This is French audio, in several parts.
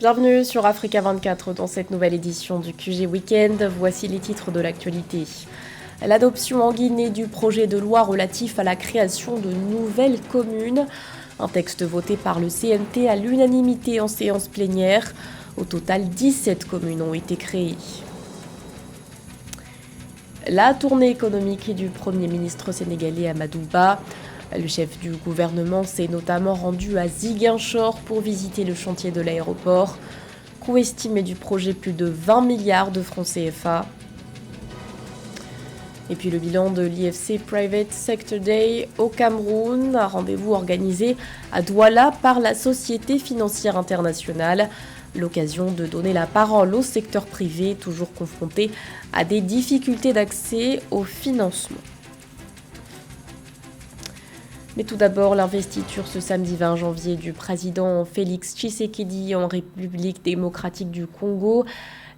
Bienvenue sur Africa 24 dans cette nouvelle édition du QG Weekend. Voici les titres de l'actualité. L'adoption en Guinée du projet de loi relatif à la création de nouvelles communes. Un texte voté par le CNT à l'unanimité en séance plénière. Au total, 17 communes ont été créées. La tournée économique du Premier ministre sénégalais Amadou Ba. Le chef du gouvernement s'est notamment rendu à Ziguinchor pour visiter le chantier de l'aéroport. Coût estimé du projet plus de 20 milliards de francs CFA. Et puis le bilan de l'IFC Private Sector Day au Cameroun, un rendez-vous organisé à Douala par la Société financière internationale. L'occasion de donner la parole au secteur privé, toujours confronté à des difficultés d'accès au financement. Mais tout d'abord, l'investiture ce samedi 20 janvier du président Félix Tshisekedi en République démocratique du Congo.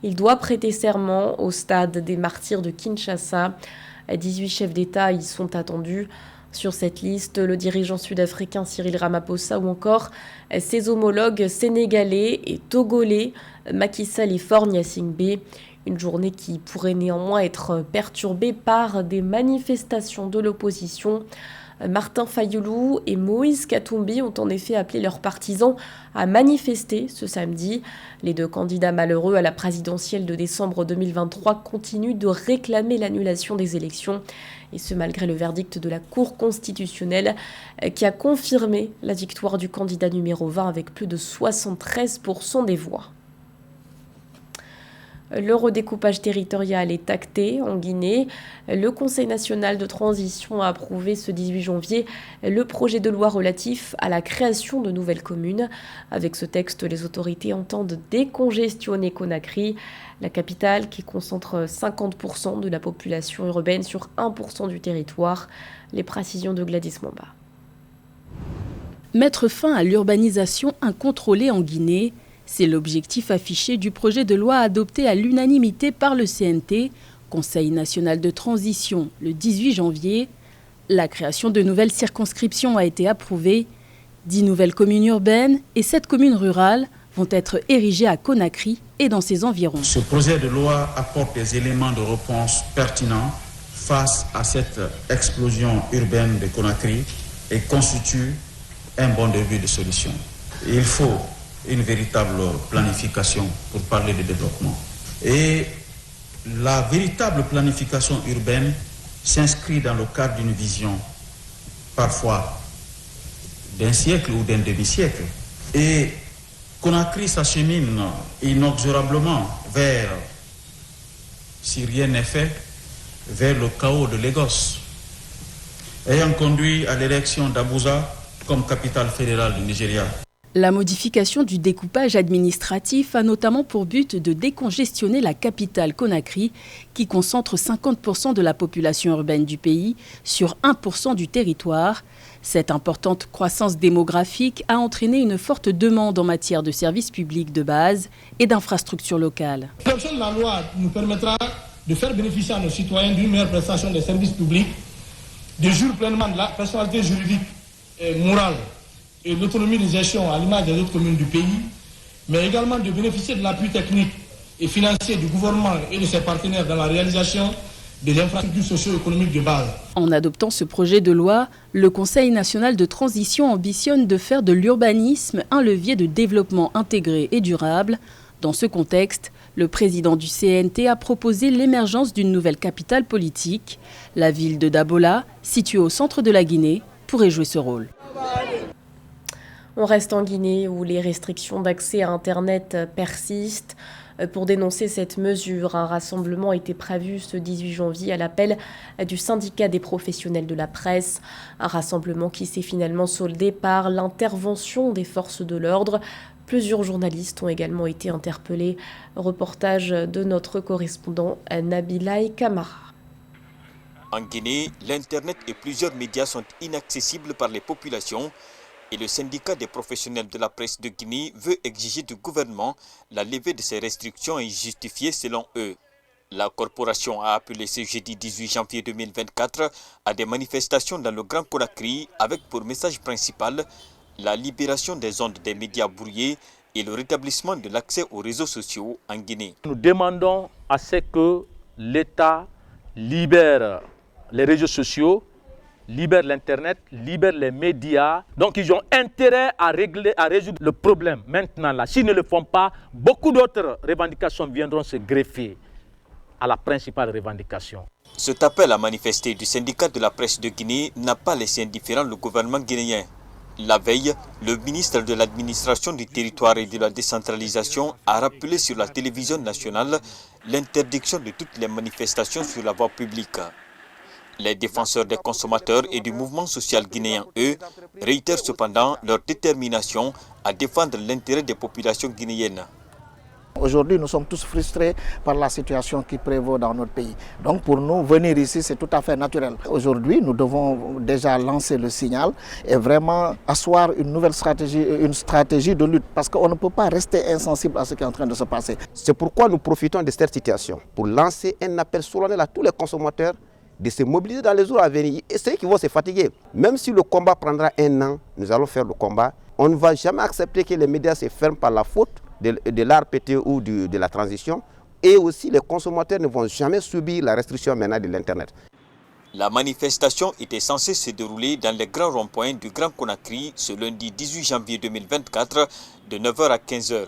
Il doit prêter serment au stade des martyrs de Kinshasa. 18 chefs d'État y sont attendus. Sur cette liste, le dirigeant sud-africain Cyril Ramaphosa ou encore ses homologues sénégalais et togolais Macky Sall et Faure Gnassingbé. Une journée qui pourrait néanmoins être perturbée par des manifestations de l'opposition. Martin Fayoulou et Moïse Katumbi ont en effet appelé leurs partisans à manifester ce samedi. Les deux candidats malheureux à la présidentielle de décembre 2023 continuent de réclamer l'annulation des élections. Et ce malgré le verdict de la Cour constitutionnelle qui a confirmé la victoire du candidat numéro 20 avec plus de 73% des voix. Le redécoupage territorial est acté en Guinée. Le Conseil national de transition a approuvé ce 18 janvier le projet de loi relatif à la création de nouvelles communes. Avec ce texte, les autorités entendent décongestionner Conakry, la capitale qui concentre 50% de la population urbaine sur 1% du territoire. Les précisions de Gladys Mamba. Mettre fin à l'urbanisation incontrôlée en Guinée, c'est l'objectif affiché du projet de loi adopté à l'unanimité par le CNT, Conseil national de transition, le 18 janvier. La création de nouvelles circonscriptions a été approuvée. 10 nouvelles communes urbaines et 7 communes rurales vont être érigées à Conakry et dans ses environs. Ce projet de loi apporte des éléments de réponse pertinents face à cette explosion urbaine de Conakry et constitue un bon début de solution. Il faut une véritable planification pour parler de développement. Et la véritable planification urbaine s'inscrit dans le cadre d'une vision parfois d'un siècle ou d'un demi-siècle. Et Conakry s'achemine inexorablement vers, si rien n'est fait, vers le chaos de Lagos, ayant conduit à l'élection d'Abuja comme capitale fédérale du Nigeria. La modification du découpage administratif a notamment pour but de décongestionner la capitale Conakry, qui concentre 50% de la population urbaine du pays sur 1% du territoire. Cette importante croissance démographique a entraîné une forte demande en matière de services publics de base et d'infrastructures locales. L'adoption de la loi nous permettra de faire bénéficier à nos citoyens d'une meilleure prestation des services publics, de jouir pleinement de la personnalité juridique et morale et l'autonomie de gestion à l'image des autres communes du pays, mais également de bénéficier de l'appui technique et financier du gouvernement et de ses partenaires dans la réalisation des infrastructures socio-économiques de base. En adoptant ce projet de loi, le Conseil national de transition ambitionne de faire de l'urbanisme un levier de développement intégré et durable. Dans ce contexte, le président du CNT a proposé l'émergence d'une nouvelle capitale politique. La ville de Dabola, située au centre de la Guinée, pourrait jouer ce rôle. On reste en Guinée où les restrictions d'accès à Internet persistent. Pour dénoncer cette mesure, un rassemblement a été prévu ce 18 janvier à l'appel du syndicat des professionnels de la presse. Un rassemblement qui s'est finalement soldé par l'intervention des forces de l'ordre. Plusieurs journalistes ont également été interpellés. Reportage de notre correspondant Nabilaï Kamara. En Guinée, l'Internet et plusieurs médias sont inaccessibles par les populations. Et le syndicat des professionnels de la presse de Guinée veut exiger du gouvernement la levée de ces restrictions injustifiées selon eux. La corporation a appelé ce jeudi 18 janvier 2024 à des manifestations dans le Grand Conakry avec pour message principal la libération des ondes des médias brouillés et le rétablissement de l'accès aux réseaux sociaux en Guinée. Nous demandons à ce que l'État libère les réseaux sociaux, libère l'Internet, libère les médias. Donc ils ont intérêt à résoudre le problème maintenant là. S'ils ne le font pas, beaucoup d'autres revendications viendront se greffer à la principale revendication. Cet appel à manifester du syndicat de la presse de Guinée n'a pas laissé indifférent le gouvernement guinéen. La veille, le ministre de l'Administration du territoire et de la décentralisation a rappelé sur la télévision nationale l'interdiction de toutes les manifestations sur la voie publique. Les défenseurs des consommateurs et du mouvement social guinéen, eux, réitèrent cependant leur détermination à défendre l'intérêt des populations guinéennes. Aujourd'hui, nous sommes tous frustrés par la situation qui prévaut dans notre pays. Donc pour nous, venir ici, c'est tout à fait naturel. Aujourd'hui, nous devons déjà lancer le signal et vraiment asseoir une nouvelle stratégie, une stratégie de lutte. Parce qu'on ne peut pas rester insensible à ce qui est en train de se passer. C'est pourquoi nous profitons de cette situation pour lancer un appel solennel à tous les consommateurs de se mobiliser dans les jours à venir. Et ceux qui vont se fatiguer, même si le combat prendra 1 an, nous allons faire le combat. On ne va jamais accepter que les médias se ferment par la faute de l'ARPT ou de la transition. Et aussi, les consommateurs ne vont jamais subir la restriction maintenant de l'Internet. La manifestation était censée se dérouler dans les grands ronds-points du Grand Conakry ce lundi 18 janvier 2024 de 9h à 15h.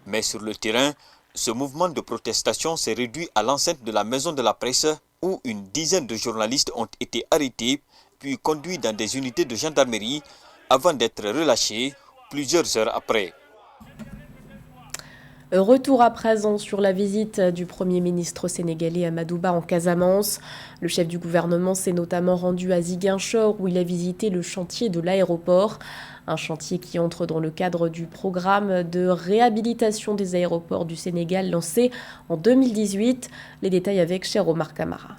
Mais sur le terrain, ce mouvement de protestation s'est réduit à l'enceinte de la Maison de la Presse où une dizaine de journalistes ont été arrêtés puis conduits dans des unités de gendarmerie avant d'être relâchés plusieurs heures après. Retour à présent sur la visite du Premier ministre sénégalais Amadou Ba en Casamance. Le chef du gouvernement s'est notamment rendu à Ziguinchor où il a visité le chantier de l'aéroport. Un chantier qui entre dans le cadre du programme de réhabilitation des aéroports du Sénégal lancé en 2018. Les détails avec cher Omar Kamara.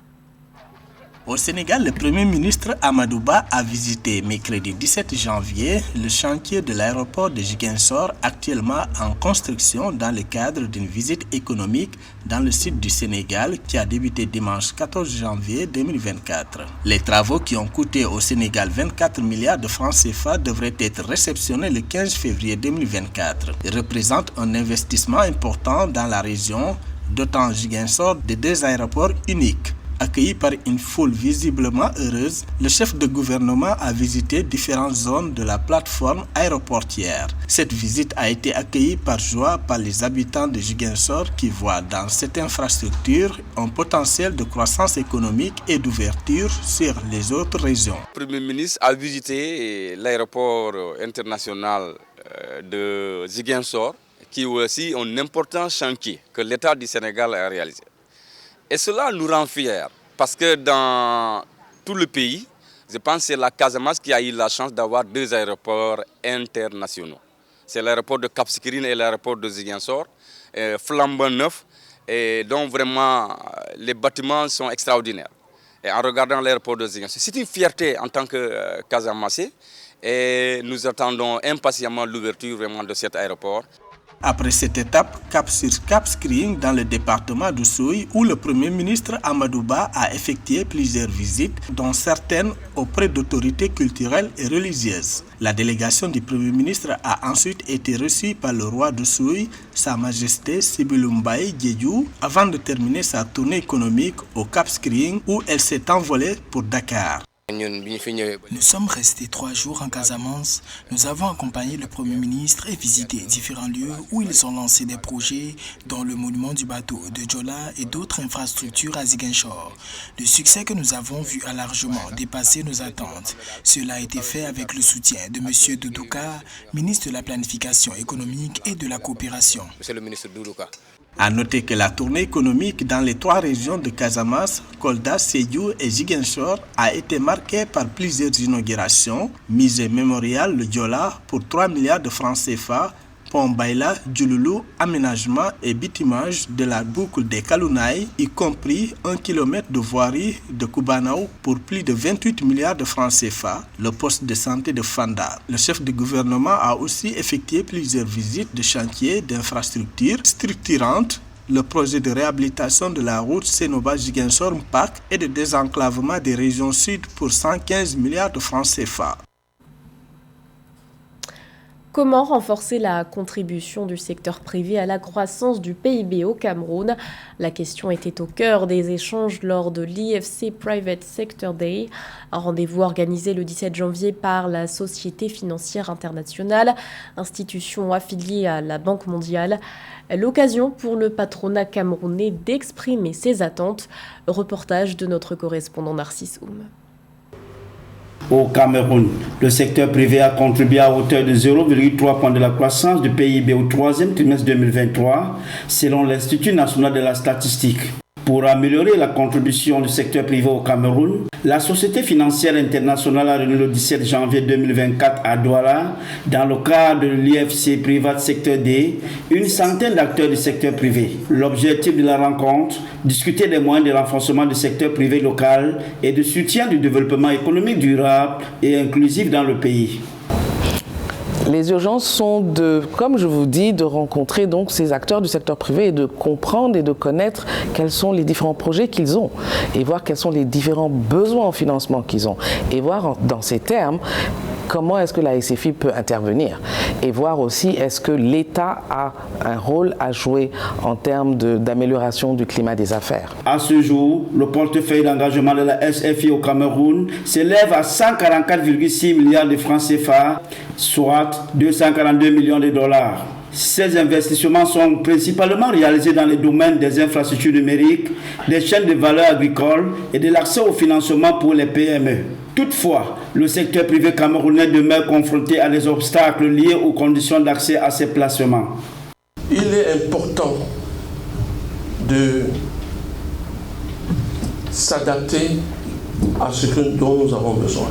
Au Sénégal, le Premier ministre Amadou Ba a visité mercredi 17 janvier le chantier de l'aéroport de Ziguinchor, actuellement en construction dans le cadre d'une visite économique dans le sud du Sénégal qui a débuté dimanche 14 janvier 2024. Les travaux qui ont coûté au Sénégal 24 milliards de francs CFA devraient être réceptionnés le 15 février 2024. Ils représentent un investissement important dans la région, dotant Ziguinchor de 2 aéroports uniques. Accueilli par une foule visiblement heureuse, le chef de gouvernement a visité différentes zones de la plateforme aéroportière. Cette visite a été accueillie par joie par les habitants de Ziguinchor qui voient dans cette infrastructure un potentiel de croissance économique et d'ouverture sur les autres régions. Le Premier ministre a visité l'aéroport international de Ziguinchor, qui est aussi un important chantier que l'État du Sénégal a réalisé. Et cela nous rend fiers parce que dans tout le pays, je pense que c'est la Casamance qui a eu la chance d'avoir 2 aéroports internationaux. C'est l'aéroport de Cap Skirring et l'aéroport de Ziguinchor, flambant neuf, et donc vraiment les bâtiments sont extraordinaires. Et en regardant l'aéroport de Ziguinchor, c'est une fierté en tant que Casamassé et nous attendons impatiemment l'ouverture vraiment de cet aéroport. Après cette étape, cap sur Cap Skirring dans le département d'Oussouye où le Premier ministre Amadou Ba a effectué plusieurs visites, dont certaines auprès d'autorités culturelles et religieuses. La délégation du Premier ministre a ensuite été reçue par le roi d'Oussouye, Sa Majesté Sibylle Mbaye Diédhiou, avant de terminer sa tournée économique au Cap Skirring où elle s'est envolée pour Dakar. Nous sommes restés 3 jours en Casamance. Nous avons accompagné le Premier ministre et visité différents lieux où ils ont lancé des projets, dont le monument du bateau de Djola et d'autres infrastructures à Ziguinchor. Le succès que nous avons vu a largement dépassé nos attentes. Cela a été fait avec le soutien de M. Doudouka, ministre de la Planification économique et de la coopération. Monsieur le ministre Doudouka. A noter que la tournée économique dans les 3 régions de Casamance, Kolda, Sédhiou et Ziguinchor a été marquée par plusieurs inaugurations, musée mémorial Le Diola pour 3 milliards de francs CFA, Pont Baïla, Djouloulou, aménagement et bitumage de la boucle des Kalounaï, y compris 1 km de voirie de Koubanaou pour plus de 28 milliards de francs CFA, le poste de santé de Fanda. Le chef du gouvernement a aussi effectué plusieurs visites de chantiers d'infrastructures structurantes, le projet de réhabilitation de la route Sénoba-Ziguinchor-Mpac et de désenclavement des régions sud pour 115 milliards de francs CFA. Comment renforcer la contribution du secteur privé à la croissance du PIB au Cameroun? La question était au cœur des échanges lors de l'IFC Private Sector Day, un rendez-vous organisé le 17 janvier par la Société financière internationale, institution affiliée à la Banque mondiale. L'occasion pour le patronat camerounais d'exprimer ses attentes. Reportage de notre correspondant Narcisse Oum. Au Cameroun, le secteur privé a contribué à hauteur de 0,3 points de la croissance du PIB au troisième trimestre 2023, selon l'Institut national de la statistique. Pour améliorer la contribution du secteur privé au Cameroun, la Société financière internationale a réuni le 17 janvier 2024 à Douala, dans le cadre de l'IFC Private Sector Day, une centaine d'acteurs du secteur privé. L'objectif de la rencontre, discuter des moyens de renforcement du secteur privé local et de soutien du développement économique durable et inclusif dans le pays. Les urgences sont comme je vous dis, de rencontrer donc ces acteurs du secteur privé et de comprendre et de connaître quels sont les différents projets qu'ils ont et voir quels sont les différents besoins en financement qu'ils ont et voir dans ces termes comment est-ce que la SFI peut intervenir et voir aussi est-ce que l'État a un rôle à jouer en termes d'amélioration du climat des affaires. À ce jour, le portefeuille d'engagement de la SFI au Cameroun s'élève à 144,6 milliards de francs CFA, soit 242 millions de dollars. Ces investissements sont principalement réalisés dans les domaines des infrastructures numériques, des chaînes de valeur agricoles et de l'accès au financement pour les PME. Toutefois, le secteur privé camerounais demeure confronté à des obstacles liés aux conditions d'accès à ces placements. Il est important de s'adapter à ce dont nous avons besoin.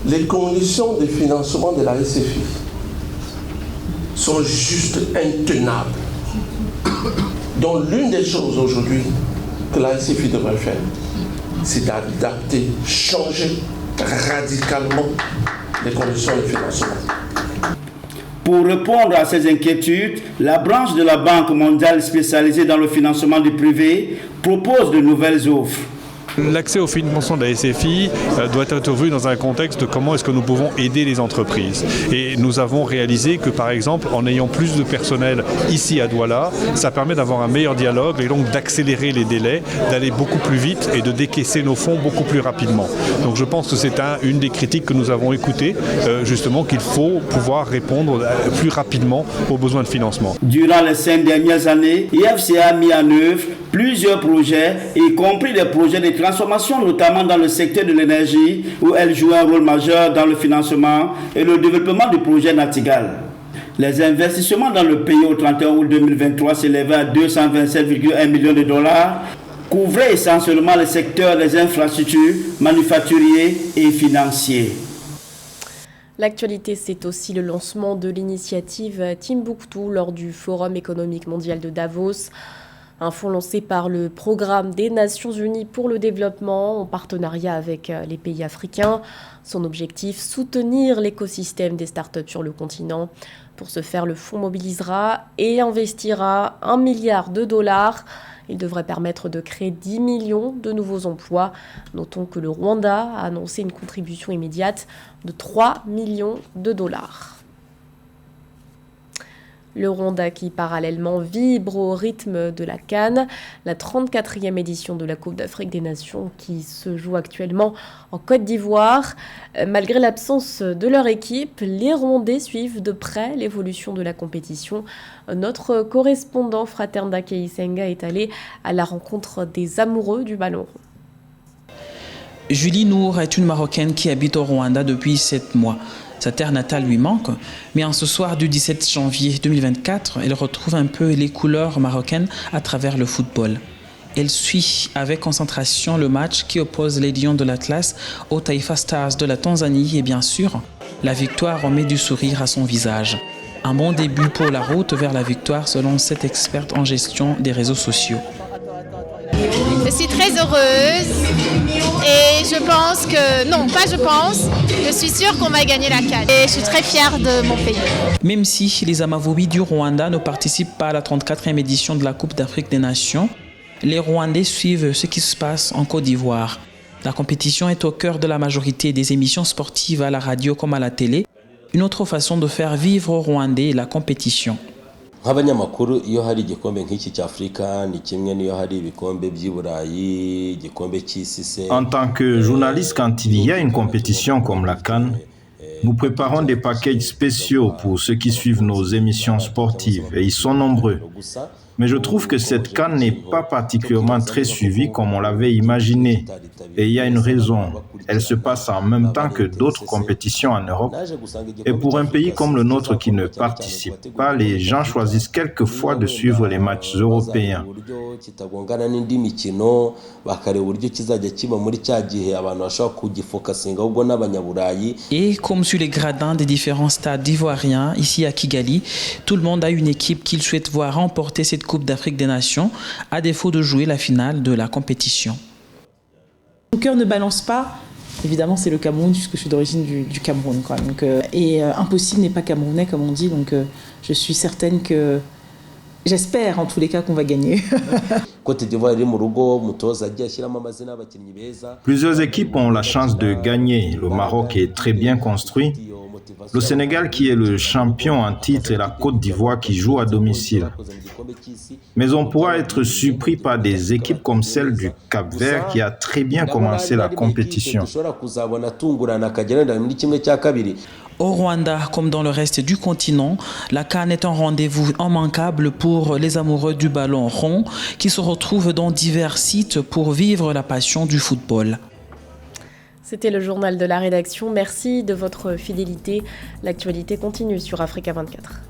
Les conditions de financement de la SFI sont juste intenables. Donc l'une des choses aujourd'hui que la SFI devrait faire, c'est d'adapter, changer radicalement les conditions de financement. Pour répondre à ces inquiétudes, la branche de la Banque mondiale spécialisée dans le financement du privé propose de nouvelles offres. L'accès au financement de la SFI doit être vu dans un contexte de comment est-ce que nous pouvons aider les entreprises. Et nous avons réalisé que, par exemple, en ayant plus de personnel ici à Douala, ça permet d'avoir un meilleur dialogue et donc d'accélérer les délais, d'aller beaucoup plus vite et de décaisser nos fonds beaucoup plus rapidement. Donc je pense que c'est une des critiques que nous avons écoutées, justement qu'il faut pouvoir répondre plus rapidement aux besoins de financement. Durant les 5 dernières années, IFC a mis en œuvre plusieurs projets, y compris des projets de transformation, notamment dans le secteur de l'énergie, où elle joue un rôle majeur dans le financement et le développement du projet Natigal. Les investissements dans le pays au 31 août 2023 s'élevaient à 227,1 millions de dollars, couvraient essentiellement le secteur des infrastructures, manufacturiers et financiers. L'actualité, c'est aussi le lancement de l'initiative Timbuktu lors du Forum économique mondial de Davos. Un fonds lancé par le Programme des Nations Unies pour le développement en partenariat avec les pays africains. Son objectif, soutenir l'écosystème des startups sur le continent. Pour ce faire, le fonds mobilisera et investira 1 milliard de dollars. Il devrait permettre de créer 10 millions de nouveaux emplois. Notons que le Rwanda a annoncé une contribution immédiate de 3 millions de dollars. Le Rwanda qui parallèlement vibre au rythme de la CAN, la 34e édition de la Coupe d'Afrique des Nations qui se joue actuellement en Côte d'Ivoire. Malgré l'absence de leur équipe, les Rwandais suivent de près l'évolution de la compétition. Notre correspondant Fraternda Keisenga est allé à la rencontre des amoureux du ballon rond. Julie Nour est une Marocaine qui habite au Rwanda depuis 7 mois. Sa terre natale lui manque, mais en ce soir du 17 janvier 2024, elle retrouve un peu les couleurs marocaines à travers le football. Elle suit avec concentration le match qui oppose les Lions de l'Atlas aux Taifa Stars de la Tanzanie et bien sûr, la victoire remet du sourire à son visage. Un bon début pour la route vers la victoire selon cette experte en gestion des réseaux sociaux. Je suis très heureuse et je pense que, non pas je pense, je suis sûre qu'on va gagner la CAN et je suis très fière de mon pays. Même si les Amavubi du Rwanda ne participent pas à la 34e édition de la Coupe d'Afrique des Nations, les Rwandais suivent ce qui se passe en Côte d'Ivoire. La compétition est au cœur de la majorité des émissions sportives à la radio comme à la télé. une autre façon de faire vivre aux Rwandais la compétition. nk'abanyamakuru iyo hari igikombe nk'iki cy'Afrika ni kimwe niyo hari ibikombe by'i Burayi igikombe cy'isi se. En tant que journaliste, quand il y a une compétition comme la CAN, nous préparons des packages spéciaux pour ceux qui suivent nos émissions sportives et ils sont nombreux. Mais je trouve que cette CAN n'est pas particulièrement très suivie comme on l'avait imaginé. Et il y a une raison. Elle se passe en même temps que d'autres compétitions en Europe. Et pour un pays comme le nôtre qui ne participe pas, les gens choisissent quelquefois de suivre les matchs européens. Et comme sur les gradins des différents stades ivoiriens, ici à Kigali, tout le monde a une équipe qu'il souhaite voir remporter cette Coupe d'Afrique des Nations, à défaut de jouer la finale de la compétition. Mon cœur ne balance pas. Évidemment, c'est le Cameroun, puisque je suis d'origine du Cameroun. Quoi. Donc, impossible n'est pas camerounais, comme on dit. Donc, je suis certaine que... J'espère, en tous les cas, qu'on va gagner. Plusieurs équipes ont la chance de gagner. Le Maroc est très bien construit. Le Sénégal qui est le champion en titre et la Côte d'Ivoire qui joue à domicile. Mais on pourra être surpris par des équipes comme celle du Cap-Vert qui a très bien commencé la compétition. Au Rwanda, comme dans le reste du continent, la CAN est un rendez-vous immanquable pour les amoureux du ballon rond qui se retrouvent dans divers sites pour vivre la passion du football. C'était le journal de la rédaction. Merci de votre fidélité. L'actualité continue sur Africa 24.